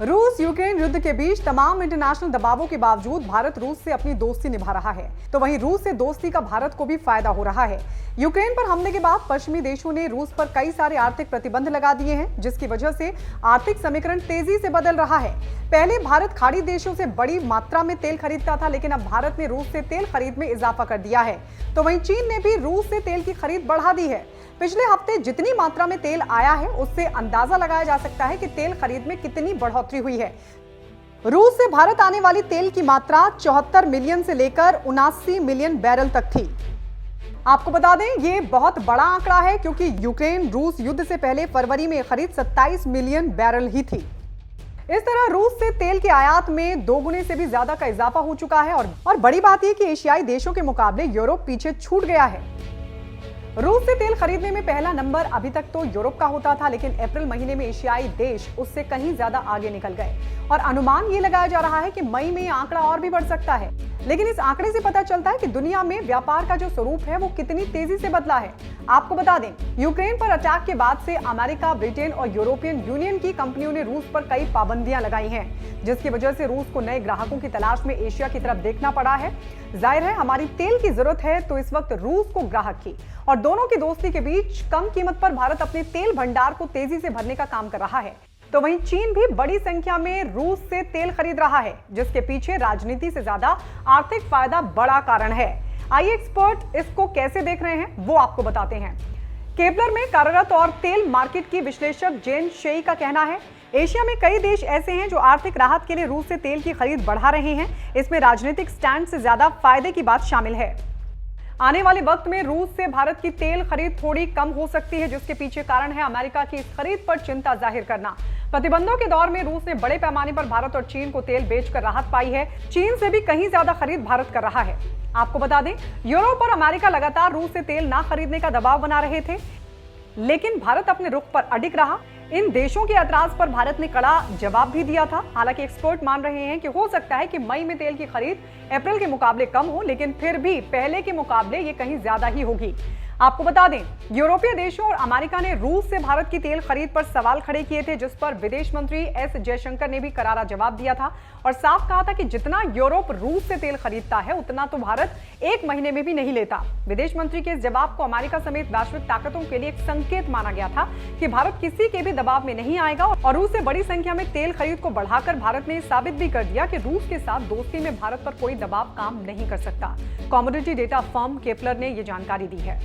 रूस यूक्रेन युद्ध के बीच तमाम इंटरनेशनल दबावों के बावजूद भारत रूस से अपनी दोस्ती निभा रहा है, तो वहीं रूस से दोस्ती का भारत को भी फायदा हो रहा है। यूक्रेन पर हमले के बाद पश्चिमी देशों ने रूस पर कई सारे आर्थिक प्रतिबंध लगा दिए हैं, जिसकी वजह से आर्थिक समीकरण तेजी से बदल रहा है। पहले भारत खाड़ी देशों से बड़ी मात्रा में तेल खरीदता था, लेकिन अब भारत ने रूस से तेल खरीद में इजाफा कर दिया है। तो वहीं चीन ने भी रूस से तेल की खरीद बढ़ा दी है। पिछले हफ्ते जितनी मात्रा में तेल आया है, उससे अंदाजा लगाया जा सकता है कि तेल खरीद में कितनी बढ़ोतरी हुई है। रूस से भारत आने वाली तेल की मात्रा 74 मिलियन से लेकर 79 मिलियन बैरल तक थी। आपको बता दें, ये बहुत बड़ा आंकड़ा है, क्योंकि यूक्रेन रूस युद्ध से पहले फरवरी में खरीद 27 मिलियन बैरल ही थी। इस तरह रूस से तेल के आयात में 2 गुने से भी ज्यादा का इजाफा हो चुका है। और बड़ी बात यह कि एशियाई देशों के मुकाबले यूरोप पीछे छूट गया है। रूस से तेल खरीदने में पहला नंबर अभी तक तो यूरोप का होता था, लेकिन अप्रैल महीने में एशियाई देश उससे कहीं ज्यादा आगे निकल गए और अनुमान ये लगाया जा रहा है कि मई में आंकड़ा और भी बढ़ सकता है। लेकिन इस आंकड़े से पता चलता है कि दुनिया में व्यापार का जो स्वरूप है वो कितनी तेजी से बदला है। आपको बता दें, यूक्रेन पर अटैक के बाद से अमेरिका, ब्रिटेन और यूरोपियन यूनियन की कंपनियों ने रूस पर कई पाबंदियां लगाई हैं, जिसकी वजह से रूस को नए ग्राहकों की तलाश में एशिया की तरफ देखना पड़ा है। जाहिर है, हमारी तेल की जरूरत है, तो इस वक्त रूस को ग्राहक की और दोनों की दोस्ती के बीच कम कीमत पर भारत अपने तेल भंडार को तेजी से भरने का काम कर रहा है। तो वहीं चीन भी बड़ी संख्या में रूस से तेल खरीद रहा है, जिसके पीछे राजनीति से ज्यादा आर्थिक फायदा बड़ा कारण है। आइए एक्सपर्ट इसको कैसे देख रहे हैं वो आपको बताते हैं। केपलर में कार्यरत और तेल मार्केट की विश्लेषक जेन शेई का कहना है, एशिया में कई देश ऐसे हैं जो आर्थिक राहत के लिए रूस से तेल की खरीद बढ़ा रहे हैं। इसमें राजनीतिक स्टैंड से ज्यादा फायदे की बात शामिल है। आने वाले वक्त में रूस से भारत की तेल खरीद थोड़ी कम हो सकती है, जिसके पीछे कारण है अमेरिका की इस खरीद पर चिंता जाहिर करना। प्रतिबंधों के दौर में रूस ने बड़े पैमाने पर भारत और चीन को तेल बेचकर राहत पाई है। चीन से भी कहीं ज्यादा खरीद भारत कर रहा है। आपको बता दें, यूरोप और अमेरिका लगातार रूस से तेल ना खरीदने का दबाव बना रहे थे, लेकिन भारत अपने रुख पर अडिग रहा। इन देशों के ऐतराज पर भारत ने कड़ा जवाब भी दिया था। हालांकि एक्सपर्ट मान रहे हैं कि हो सकता है कि मई में तेल की खरीद अप्रैल के मुकाबले कम हो, लेकिन फिर भी पहले के मुकाबले ये कहीं ज्यादा ही होगी। आपको बता दें, यूरोपीय देशों और अमेरिका ने रूस से भारत की तेल खरीद पर सवाल खड़े किए थे, जिस पर विदेश मंत्री एस जयशंकर ने भी करारा जवाब दिया था और साफ कहा था कि जितना यूरोप रूस से तेल खरीदता है, उतना तो भारत 1 महीने में भी नहीं लेता। विदेश मंत्री के इस जवाब को अमेरिका समेत वैश्विक ताकतों के लिए एक संकेत माना गया था कि भारत किसी के भी दबाव में नहीं आएगा और रूस से बड़ी संख्या में तेल खरीद को बढ़ाकर भारत ने साबित भी कर दिया कि रूस के साथ दोस्ती में भारत पर कोई दबाव काम नहीं कर सकता। कमोडिटी डेटा फर्म केपलर ने यह जानकारी दी है।